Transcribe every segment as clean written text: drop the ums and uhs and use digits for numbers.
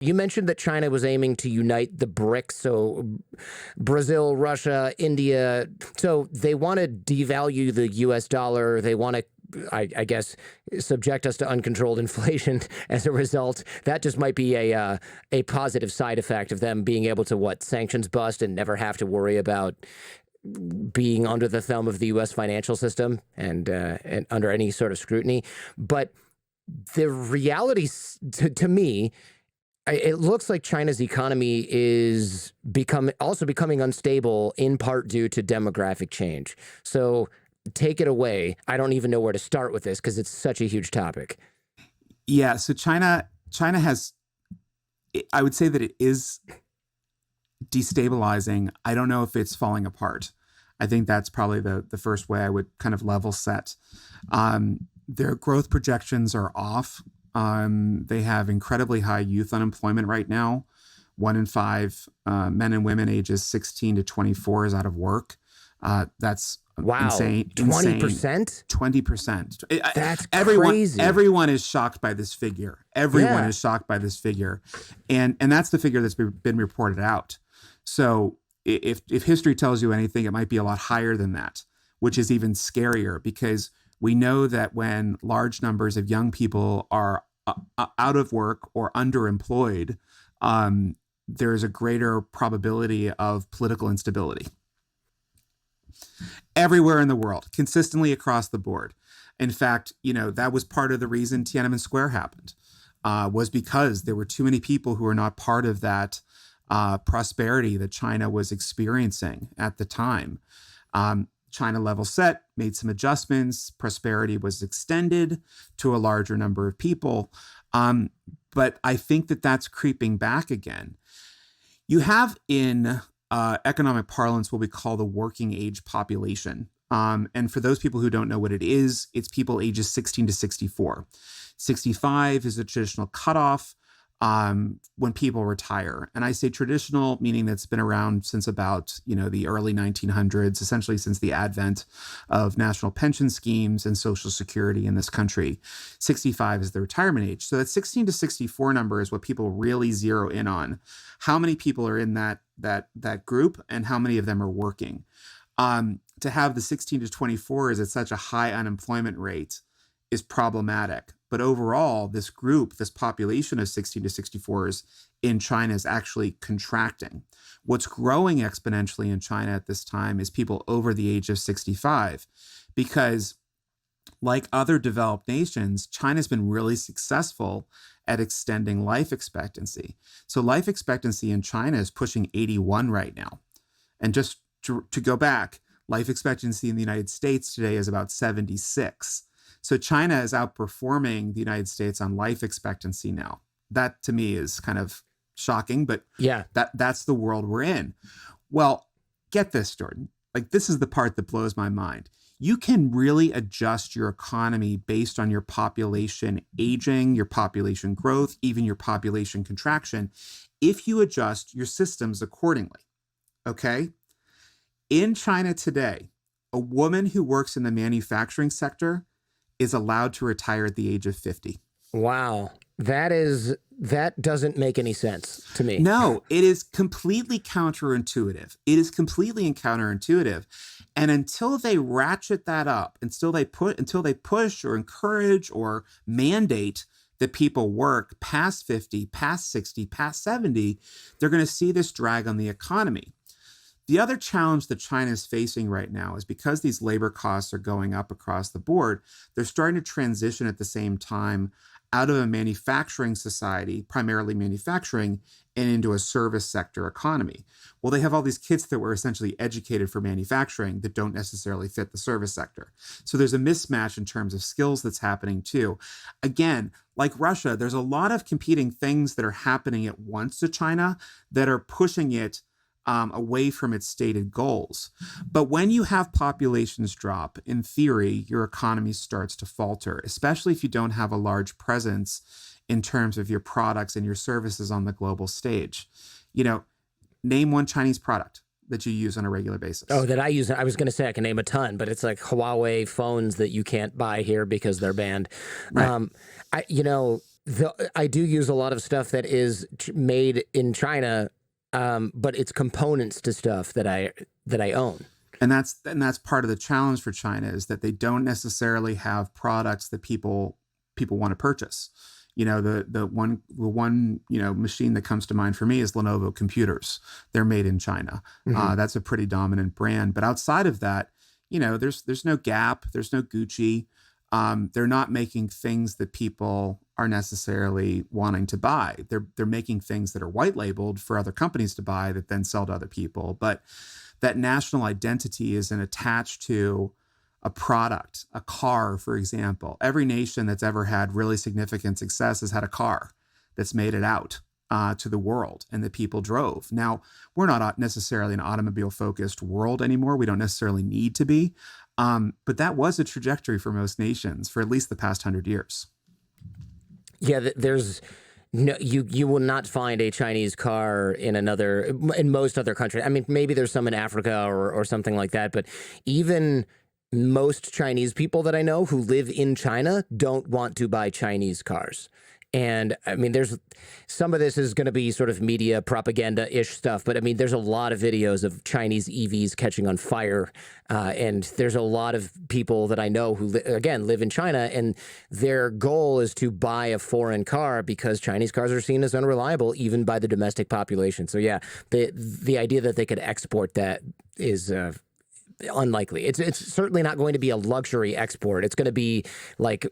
You mentioned that China was aiming to unite the BRICS, so Brazil, Russia, India. So they want to devalue the US dollar. They want to, I guess, subject us to uncontrolled inflation as a result. That just might be a positive side effect of them being able to, sanctions bust and never have to worry about being under the thumb of the U.S. financial system and under any sort of scrutiny. But the reality, to me, it looks like China's economy is becoming unstable, in part due to demographic change. So take it away. I don't even know where to start with this because it's such a huge topic. Yeah, so China has, I would say that it is destabilizing. I don't know if it's falling apart. I think that's probably the first way I would kind of level set. Their growth projections are off. They have incredibly high youth unemployment right now. 1 in 5 men and women ages 16 to 24 is out of work. That's insane. 20%? 20%. That's crazy. Everyone is shocked by this figure. Everyone is shocked by this figure. And that's the figure that's been reported out. So if history tells you anything, it might be a lot higher than that, which is even scarier because we know that when large numbers of young people are out of work or underemployed, there's a greater probability of political instability. Everywhere in the world, consistently across the board. In fact, that was part of the reason Tiananmen Square happened, was because there were too many people who were not part of that prosperity that China was experiencing at the time. China level set, made some adjustments. Prosperity was extended to a larger number of people. But I think that that's creeping back again. You have in economic parlance what we call the working age population. And for those people who don't know what it is, it's people ages 16 to 64. 65 is a traditional cutoff when people retire. And I say traditional, meaning that's been around since about, the early 1900s, essentially since the advent of national pension schemes and Social Security in this country. 65 is the retirement age. So that 16 to 64 number is what people really zero in on. How many people are in that group and how many of them are working? To have the 16 to 24 at such a high unemployment rate is problematic. But overall, this group, this population of 16 to 64s in China is actually contracting. What's growing exponentially in China at this time is people over the age of 65, because like other developed nations, China's been really successful at extending life expectancy. So life expectancy in China is pushing 81 right now. And just to go back, life expectancy in the United States today is about 76. So China is outperforming the United States on life expectancy now. That to me is kind of shocking, but that's the world we're in. Well, get this, Jordan. This is the part that blows my mind. You can really adjust your economy based on your population aging, your population growth, even your population contraction, if you adjust your systems accordingly. Okay? In China today, a woman who works in the manufacturing sector is allowed to retire at the age of 50. Wow. That doesn't make any sense to me. No, it is completely counterintuitive. And until they ratchet that up, until they push or encourage or mandate that people work past 50, past 60, past 70, they're going to see this drag on the economy. The other challenge that China is facing right now is because these labor costs are going up across the board, they're starting to transition at the same time out of a manufacturing society, primarily manufacturing, and into a service sector economy. Well, they have all these kids that were essentially educated for manufacturing that don't necessarily fit the service sector. So there's a mismatch in terms of skills that's happening too. Again, like Russia, there's a lot of competing things that are happening at once to China that are pushing it away from its stated goals. But when you have populations drop, in theory, your economy starts to falter, especially if you don't have a large presence in terms of your products and your services on the global stage. Name one Chinese product that you use on a regular basis. Oh, that I use. I was going to say I can name a ton, but it's like Huawei phones that you can't buy here because they're banned. Right. I do use a lot of stuff that is made in China, but it's components to stuff that I own. And that's part of the challenge for China, is that they don't necessarily have products that people want to purchase. The one machine that comes to mind for me is Lenovo computers. They're made in China. That's a pretty dominant brand. But outside of that, there's no Gap, there's no Gucci. They're not making things that people are necessarily wanting to buy. They're making things that are white labeled for other companies to buy that then sell to other people. But that national identity isn't attached to a product, a car, for example. Every nation that's ever had really significant success has had a car that's made it out to the world and that people drove. Now, we're not necessarily an automobile-focused world anymore. We don't necessarily need to be. But that was a trajectory for most nations for at least the past 100 years. Yeah, there's no, you will not find a Chinese car in most other countries. I mean, maybe there's some in Africa or something like that, but even most Chinese people that I know who live in China don't want to buy Chinese cars. And I mean, there's some of this is going to be sort of media propaganda-ish stuff, but I mean, there's a lot of videos of Chinese EVs catching on fire. And there's a lot of people that I know who, again, live in China, and their goal is to buy a foreign car because Chinese cars are seen as unreliable, even by the domestic population. So yeah, the idea that they could export that is unlikely. It's certainly not going to be a luxury export. It's going to be like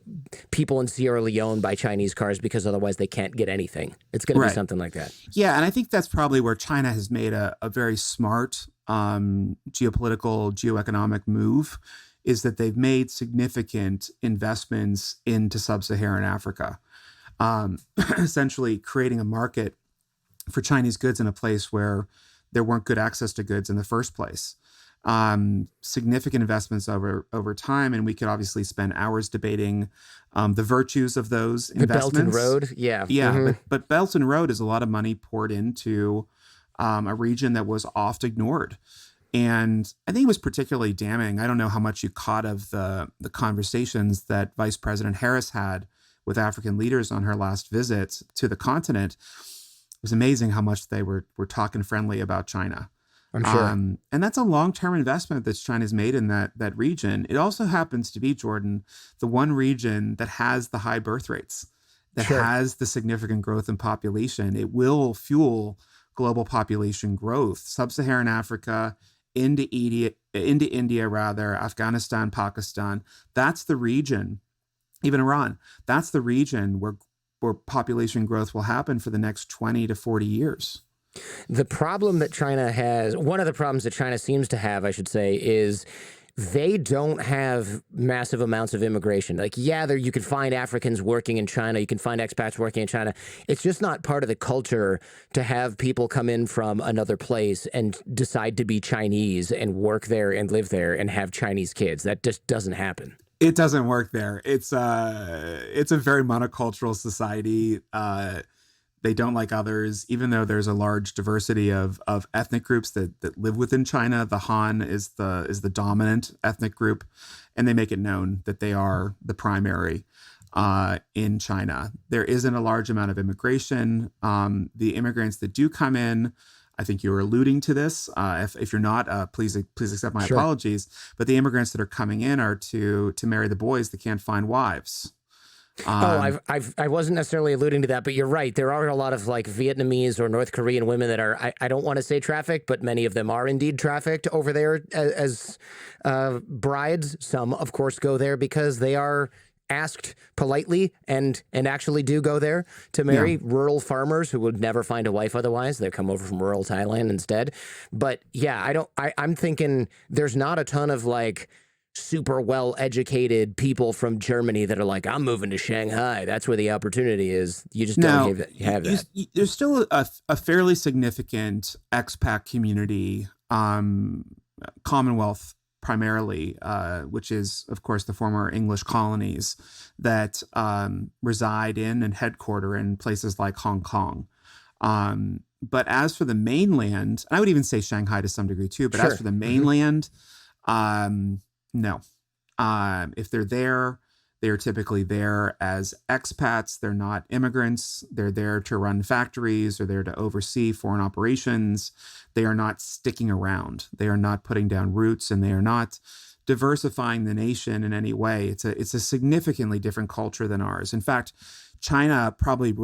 people in Sierra Leone buy Chinese cars because otherwise they can't get anything. It's going to be something like that. Yeah, and I think that's probably where China has made a very smart geopolitical, geoeconomic move, is that they've made significant investments into sub-Saharan Africa, essentially creating a market for Chinese goods in a place where there weren't good access to goods in the first place. Significant investments over time, and we could obviously spend hours debating the virtues of those investments. The Belt and Road, yeah. Mm-hmm. But Belt and Road is a lot of money poured into a region that was oft ignored. And I think it was particularly damning. I don't know how much you caught of the conversations that Vice President Harris had with African leaders on her last visit to the continent. It was amazing how much they were talking friendly about China. I'm sure. And that's a long-term investment that China's made in that region. It also happens to be, Jordan, the one region that has the high birth rates, that has the significant growth in population. It will fuel global population growth. Sub-Saharan Africa, into India, Afghanistan, Pakistan. That's the region, even Iran, that's the region where population growth will happen for the next 20 to 40 years. The problem that China has, one of the problems that China seems to have, I should say, is they don't have massive amounts of immigration. Like, yeah, you can find Africans working in China. You can find expats working in China. It's just not part of the culture to have people come in from another place and decide to be Chinese and work there and live there and have Chinese kids. That just doesn't happen. It doesn't work there. It's a very monocultural society. They don't like others, even though there's a large diversity of ethnic groups that live within China. The Han is the dominant ethnic group, and they make it known that they are the primary in China. There isn't a large amount of immigration. The immigrants that do come in, I think you're alluding to this. If you're not, please accept my apologies. But the immigrants that are coming in are to marry the boys that can't find wives. I wasn't necessarily alluding to that, but you're right. There are a lot of like Vietnamese or North Korean women that are, I don't want to say trafficked, but many of them are indeed trafficked over there as brides. Some, of course, go there because they are asked politely and actually do go there to marry rural farmers who would never find a wife otherwise. They come over from rural Thailand instead. But yeah, I'm thinking there's not a ton of like super well-educated people from Germany that are like, I'm moving to Shanghai. That's where the opportunity is. You just don't have that. There's still a fairly significant expat community, Commonwealth primarily, which is, of course, the former English colonies that reside in and headquarter in places like Hong Kong. But as for the mainland, and I would even say Shanghai to some degree too, but as for the mainland, no. If they're there, They are typically there as expats. They're not immigrants. They're there to run factories or they're to oversee foreign operations. They are not sticking around. They are not putting down roots, and they are not diversifying the nation in any way. It's a significantly different culture than ours. In fact, China probably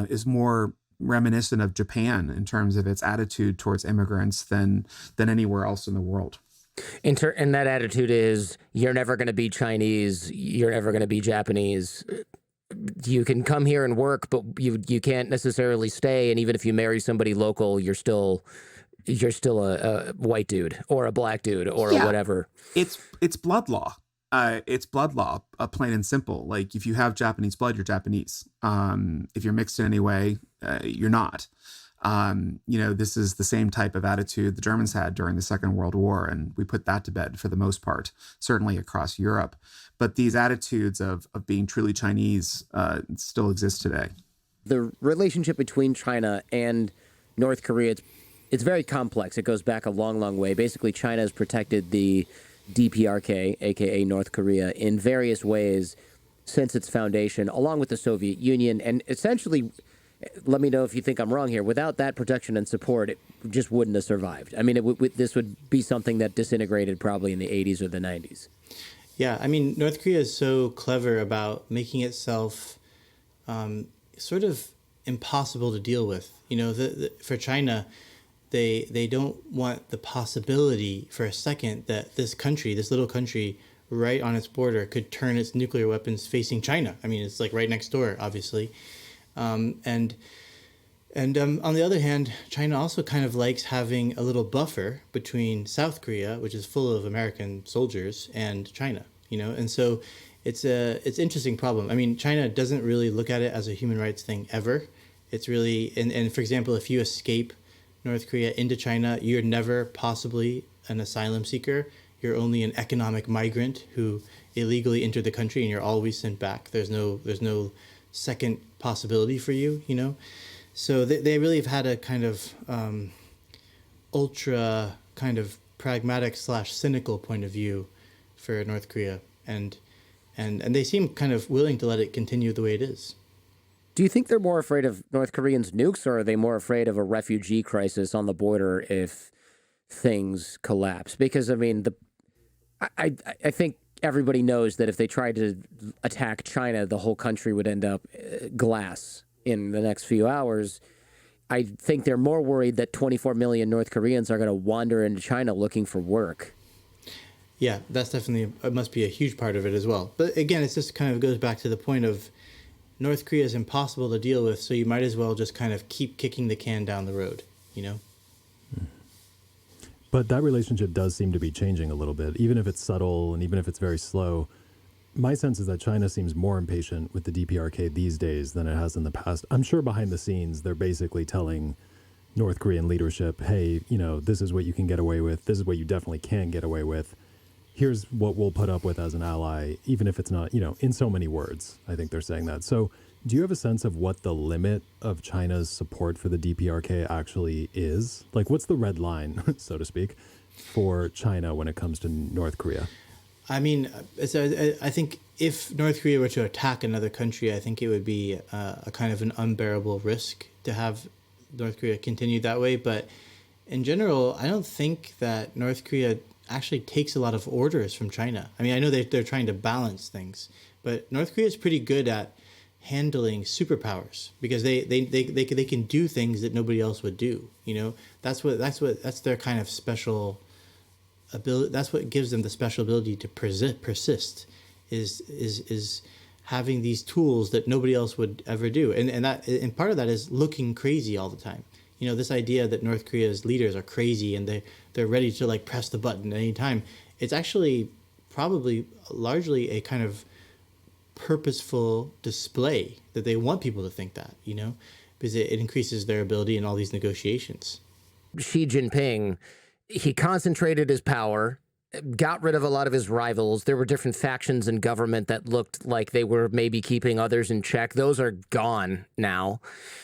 is more reminiscent of Japan in terms of its attitude towards immigrants than anywhere else in the world. And that attitude is, you're never going to be Chinese, you're never going to be Japanese. You can come here and work, but you can't necessarily stay. And even if you marry somebody local, you're still a white dude or a black dude or whatever. It's blood law. It's blood law, plain and simple. Like, if you have Japanese blood, you're Japanese. If you're mixed in any way, you're not. This is the same type of attitude the Germans had during the Second World War, and we put that to bed for the most part, certainly across Europe. But these attitudes of being truly Chinese still exist today. The relationship between China and North Korea, it's very complex. It goes back a long, long way. Basically, China has protected the DPRK, aka North Korea, in various ways since its foundation, along with the Soviet Union. And essentially, let me know if you think I'm wrong here, without that protection and support, it just wouldn't have survived. I mean, this would be something that disintegrated probably in the 80s or the 90s. Yeah, I mean, North Korea is so clever about making itself sort of impossible to deal with. For China, they don't want the possibility for a second that this little country right on its border, could turn its nuclear weapons facing China. I mean, it's like right next door, obviously. And on the other hand, China also kind of likes having a little buffer between South Korea, which is full of American soldiers, and China, and so it's an interesting problem. I mean, China doesn't really look at it as a human rights thing ever. It's really, and for example, if you escape North Korea into China, you're never possibly an asylum seeker. You're only an economic migrant who illegally entered the country, and you're always sent back. There's no second possibility for you, So they really have had a kind of ultra kind of pragmatic / cynical point of view for North Korea, and they seem kind of willing to let it continue the way it is. Do you think they're more afraid of North Koreans' nukes, or are they more afraid of a refugee crisis on the border if things collapse? Because, I mean, I think everybody knows that if they tried to attack China, the whole country would end up glass in the next few hours. I think they're more worried that 24 million North Koreans are going to wander into China looking for work. Yeah, that's definitely, it must be a huge part of it as well. But again, it just kind of goes back to the point of North Korea is impossible to deal with, so you might as well just kind of keep kicking the can down the road, But that relationship does seem to be changing a little bit, even if it's subtle and even if it's very slow. My sense is that China seems more impatient with the DPRK these days than it has in the past. I'm sure behind the scenes, they're basically telling North Korean leadership, hey, this is what you can get away with. This is what you definitely can get away with. Here's what we'll put up with as an ally, even if it's not, in so many words. I think they're saying that. So do you have a sense of what the limit of China's support for the DPRK actually is? Like, what's the red line, so to speak, for China when it comes to North Korea? I mean, I think if North Korea were to attack another country, I think it would be a kind of an unbearable risk to have North Korea continue that way. But in general, I don't think that North Korea actually takes a lot of orders from China. I mean, I know they're trying to balance things, but North Korea is pretty good at handling superpowers because they can do things that nobody else would do. That's their kind of special ability. That's what gives them the special ability to persist is having these tools that nobody else would ever do. And part of that is looking crazy all the time. This idea that North Korea's leaders are crazy and they're ready to like press the button at any time. It's actually probably largely a kind of purposeful display that they want people to think that, because it increases their ability in all these negotiations. Xi Jinping, he concentrated his power got rid of a lot of his rivals. There were different factions in government that looked like they were maybe keeping others in check. Those are gone now.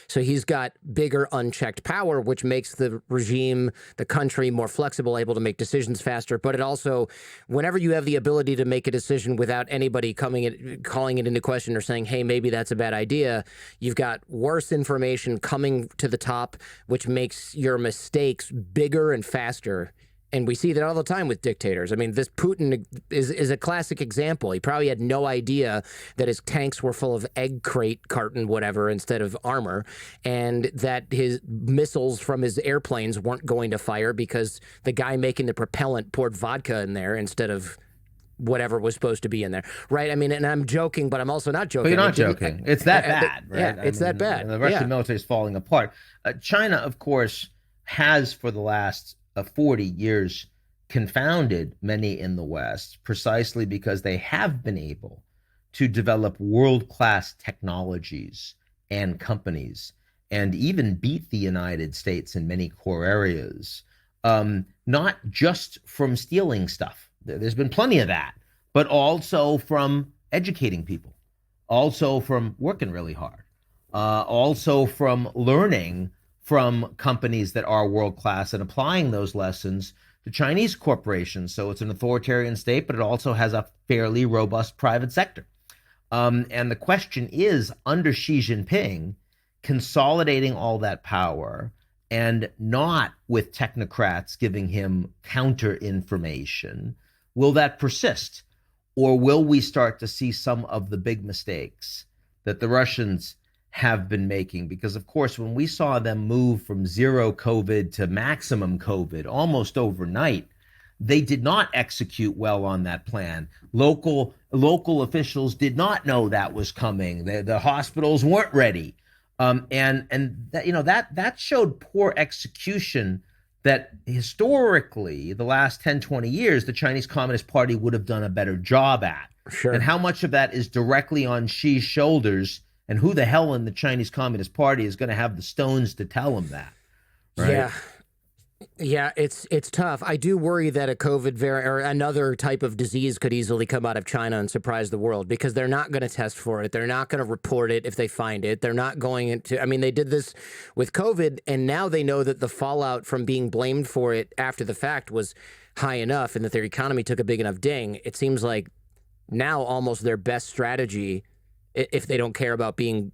So he's got bigger unchecked power, which makes the regime, the country, more flexible, able to make decisions faster. But it also, whenever you have the ability to make a decision without anybody calling it into question or saying, hey, maybe that's a bad idea, you've got worse information coming to the top, which makes your mistakes bigger and faster. And we see that all the time with dictators. I mean, this Putin is a classic example. He probably had no idea that his tanks were full of egg crate carton whatever instead of armor, and that his missiles from his airplanes weren't going to fire because the guy making the propellant poured vodka in there instead of whatever was supposed to be in there, right? I mean, and I'm joking, but I'm also not joking. But you're not joking. It's that bad, right? Yeah, it's that bad. The Russian military is falling apart. China, of course, has for the last 40 years confounded many in the West precisely because they have been able to develop world-class technologies and companies and even beat the United States in many core areas, not just from stealing stuff. There's been plenty of that, but also from educating people, also from working really hard, also from learning from companies that are world-class and applying those lessons to Chinese corporations. So it's an authoritarian state, but it also has a fairly robust private sector. And the question is, under Xi Jinping, consolidating all that power and not with technocrats giving him counter information, will that persist? Or will we start to see some of the big mistakes that the Russians have been making? Because, of course, when we saw them move from zero COVID to maximum COVID almost overnight, they did not execute well on that plan. Local officials did not know that was coming. The hospitals weren't ready. And that showed poor execution that historically, the last 10, 20 years, the Chinese Communist Party would have done a better job at. Sure. And how much of that is directly on Xi's shoulders, and who the hell in the Chinese Communist Party is going to have the stones to tell him that? Right? Yeah, it's tough. I do worry that a COVID variant or another type of disease could easily come out of China and surprise the world, because they're not going to test for it. They're not going to report it if they find it. They're not going to. I mean, they did this with COVID, and now they know that the fallout from being blamed for it after the fact was high enough and that their economy took a big enough ding. It seems like now almost their best strategy, if they don't care about being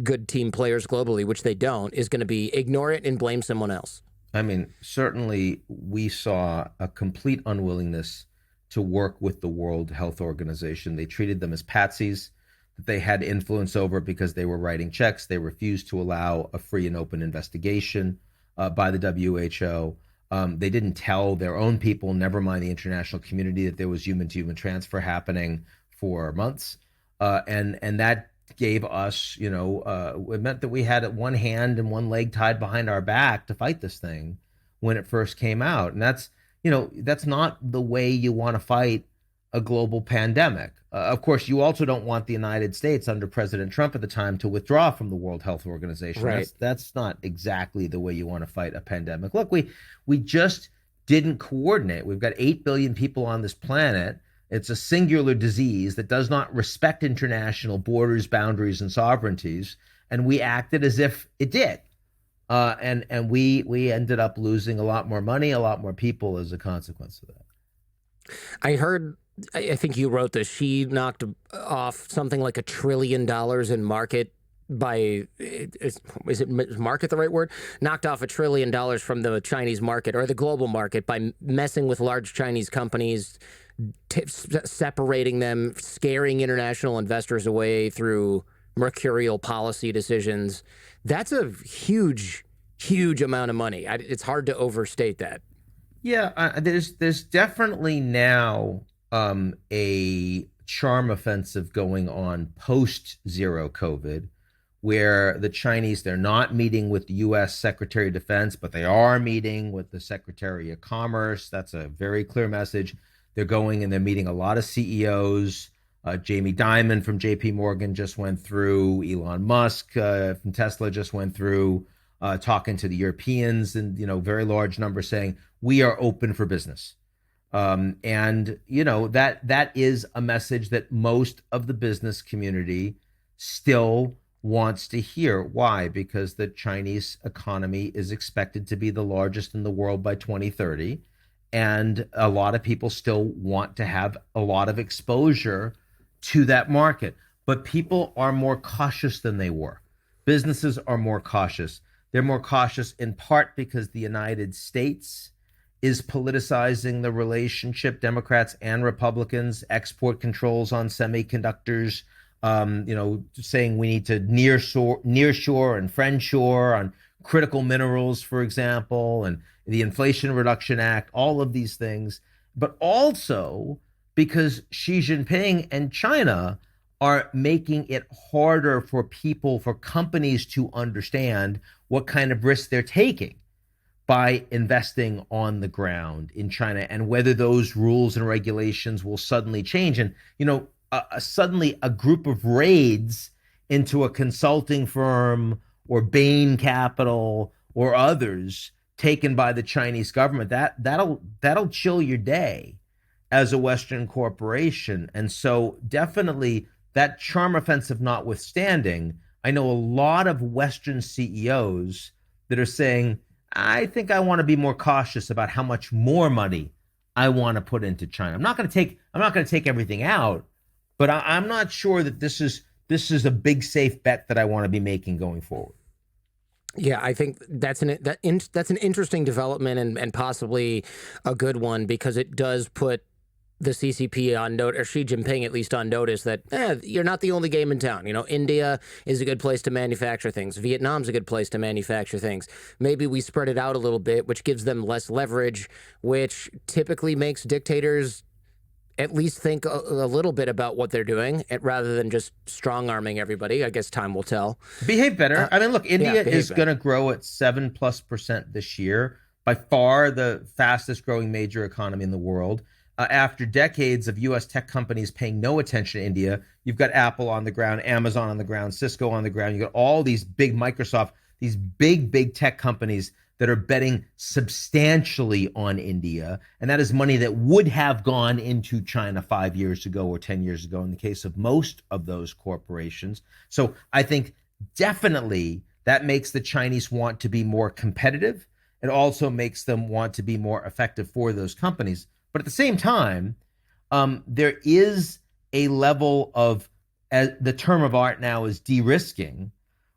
good team players globally, which they don't, is going to be ignore it and blame someone else. I mean, certainly we saw a complete unwillingness to work with the World Health Organization. They treated them as patsies that they had influence over because they were writing checks. They refused to allow a free and open investigation by the WHO. They didn't tell their own people, never mind the international community, that there was human-to-human transfer happening for months. And that gave us, it meant that we had one hand and one leg tied behind our back to fight this thing when it first came out. And that's not the way you want to fight a global pandemic. Of course, you also don't want the United States under President Trump at the time to withdraw from the World Health Organization. Right. That's not exactly the way you want to fight a pandemic. Look, we just didn't coordinate. We've got 8 billion people on this planet. It's a singular disease that does not respect international borders, boundaries, and sovereignties, and we acted as if it did. And we ended up losing a lot more money, a lot more people as a consequence of that. I heard, I think you wrote this, she knocked off something like $1 trillion in market by, is market the right word? Knocked off $1 trillion from the Chinese market or the global market by messing with large Chinese companies, separating them, scaring international investors away through mercurial policy decisions. That's a huge, huge amount of money. It's hard to overstate that. Yeah, there's definitely now a charm offensive going on post zero COVID, where the Chinese, they're not meeting with the U.S. Secretary of Defense, but they are meeting with the Secretary of Commerce. That's a very clear message. They're going and they're meeting a lot of CEOs. Jamie Dimon from JP Morgan just went through. Elon Musk from Tesla just went through, talking to the Europeans, and very large numbers saying we are open for business. And that is a message that most of the business community still wants to hear. Why? Because the Chinese economy is expected to be the largest in the world by 2030. And a lot of people still want to have a lot of exposure to that market. But people are more cautious than they were. Businesses are more cautious. They're more cautious in part because the United States is politicizing the relationship, Democrats and Republicans, export controls on semiconductors, saying we need to nearshore and friendshore on critical minerals, for example, and the Inflation Reduction Act, all of these things, but also because Xi Jinping and China are making it harder for companies to understand what kind of risk they're taking by investing on the ground in China, and whether those rules and regulations will suddenly change. And, suddenly a group of raids into a consulting firm or Bain Capital or others taken by the Chinese government, that'll chill your day as a Western corporation. And so definitely, that charm offensive notwithstanding, I know a lot of Western CEOs that are saying, I think I want to be more cautious about how much more money I want to put into China. I'm not going to take everything out, but I'm not sure that this is a big safe bet that I want to be making going forward. Yeah, I think that's an interesting development and possibly a good one, because it does put the CCP on note, or Xi Jinping at least on notice, that you're not the only game in town. India is a good place to manufacture things. Vietnam's a good place to manufacture things. Maybe we spread it out a little bit, which gives them less leverage, which typically makes dictators at least think a little bit about what they're doing, rather than just strong-arming everybody. I guess time will tell. Behave better. Look, India is going to grow at 7+% this year, by far the fastest growing major economy in the world. After decades of U.S. tech companies paying no attention to India, you've got Apple on the ground, Amazon on the ground, Cisco on the ground. You've got all these big Microsoft, these big tech companies that are betting substantially on India. And that is money that would have gone into China 5 years ago or 10 years ago in the case of most of those corporations. So I think definitely that makes the Chinese want to be more competitive. It also makes them want to be more effective for those companies. But at the same time, there is a level of, the term of art now is de-risking,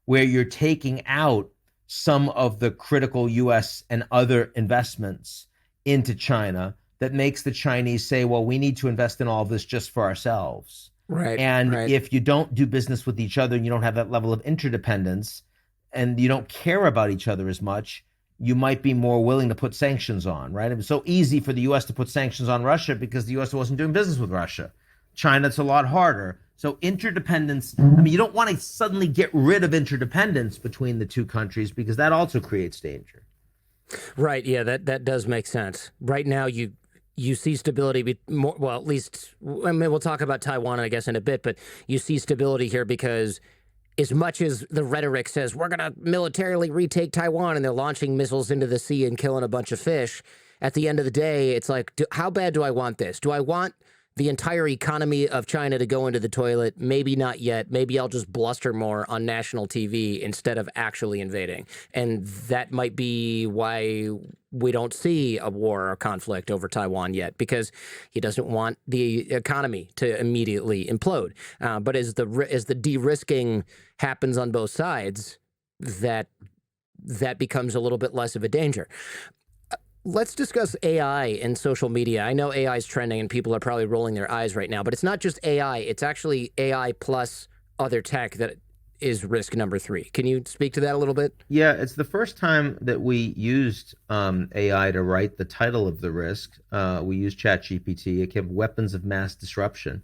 where you're taking out some of the critical U.S. and other investments into China that makes the Chinese say, well, we need to invest in all of this just for ourselves. Right. And right. if you don't do business with each other and you don't have that level of interdependence and you don't care about each other as much, you might be more willing to put sanctions on, right? It was so easy for the U.S. to put sanctions on Russia because the U.S. wasn't doing business with Russia. China, it's a lot harder. So interdependence, you don't want to suddenly get rid of interdependence between the two countries, because that also creates danger. Right. Yeah, that does make sense. Right now, you see stability, well, at least, we'll talk about Taiwan, I guess, in a bit, but you see stability here because, as much as the rhetoric says, we're going to militarily retake Taiwan and they're launching missiles into the sea and killing a bunch of fish, at the end of the day, it's like, how bad do I want this? Do I want the entire economy of China to go into the toilet? Maybe not yet. Maybe I'll just bluster more on national TV instead of actually invading. And that might be why we don't see a war or conflict over Taiwan yet, because he doesn't want the economy to immediately implode. But as the de-risking happens on both sides, that becomes a little bit less of a danger. Let's discuss AI and social media. I know AI is trending and people are probably rolling their eyes right now, but it's not just AI. It's actually AI plus other tech that is risk number 3. Can you speak to that a little bit? Yeah, it's the first time that we used AI to write the title of the risk. We used ChatGPT. It came weapons of mass disruption.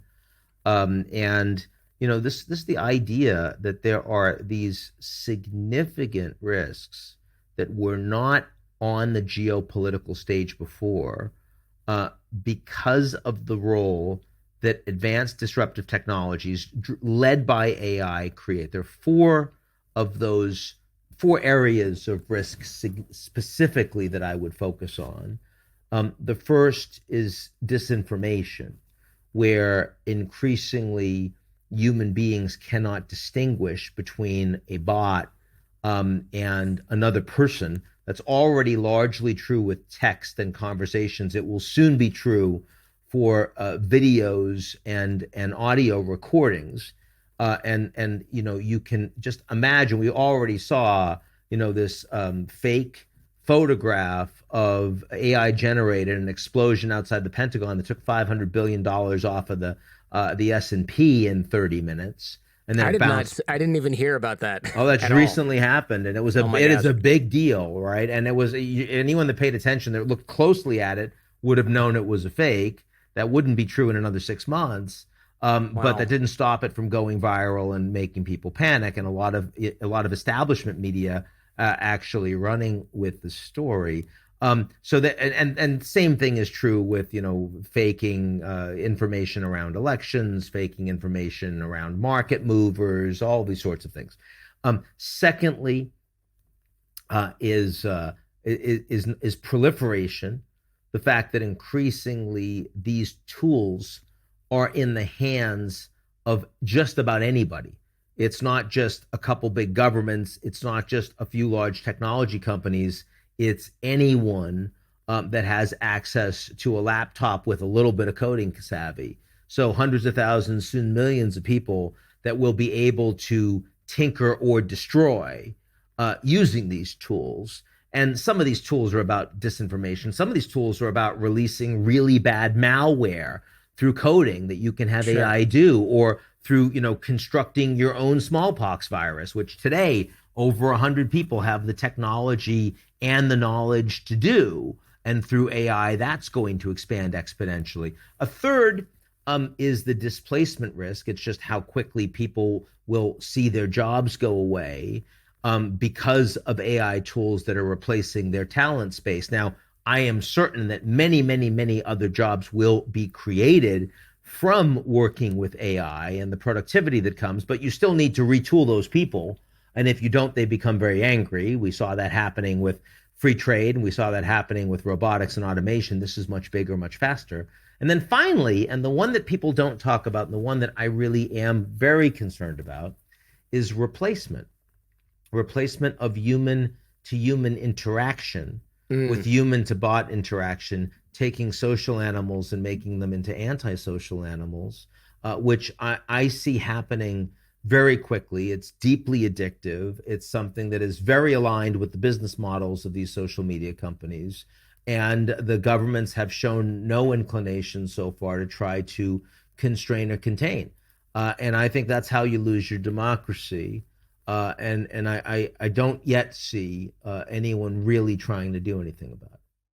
And this is the idea that there are these significant risks that were not on the geopolitical stage before, because of the role that advanced disruptive technologies led by AI create. There are 4 areas of risk specifically that I would focus on. The first is disinformation, where increasingly human beings cannot distinguish between a bot and another person. That's already largely true with text and conversations. It will soon be true for videos and audio recordings. And you can just imagine, we already saw this fake photograph of AI generated an explosion outside the Pentagon that took $500 billion off of the S&P in 30 minutes. And then I it did bounced. not. I didn't even hear about that. Oh, that's at all. recently happened, and it was Oh my it is gosh. a big deal, right? And it was anyone that paid attention, that looked closely at it, would have known it was a fake. That wouldn't be true in another 6 months. But Wow. that didn't stop it from going viral and making people panic, and a lot of establishment media actually running with the story. So that and same thing is true with faking information around elections, faking information around market movers, all these sorts of things. Secondly, is proliferation, the fact that increasingly these tools are in the hands of just about anybody. It's not just a couple big governments. It's not just a few large technology companies. It's anyone that has access to a laptop with a little bit of coding savvy. So hundreds of thousands, soon millions of people that will be able to tinker or destroy using these tools. And some of these tools are about disinformation. Some of these tools are about releasing really bad malware through coding that you can have Sure. AI do, or through constructing your own smallpox virus, which today over 100 people have the technology and the knowledge to do. And through AI, that's going to expand exponentially. A third is the displacement risk. It's just how quickly people will see their jobs go away because of AI tools that are replacing their talent space. Now, I am certain that many, many, many other jobs will be created from working with AI and the productivity that comes, but you still need to retool those people. And if you don't, they become very angry. We saw that happening with free trade, and we saw that happening with robotics and automation. This is much bigger, much faster. And then finally, and the one that people don't talk about, and the one that I really am very concerned about, is replacement of human to human interaction with human to bot interaction, taking social animals and making them into antisocial animals, which I see happening very quickly. It's deeply addictive. It's something that is very aligned with the business models of these social media companies. And the governments have shown no inclination so far to try to constrain or contain. And I think that's how you lose your democracy. And I don't yet see anyone really trying to do anything about it.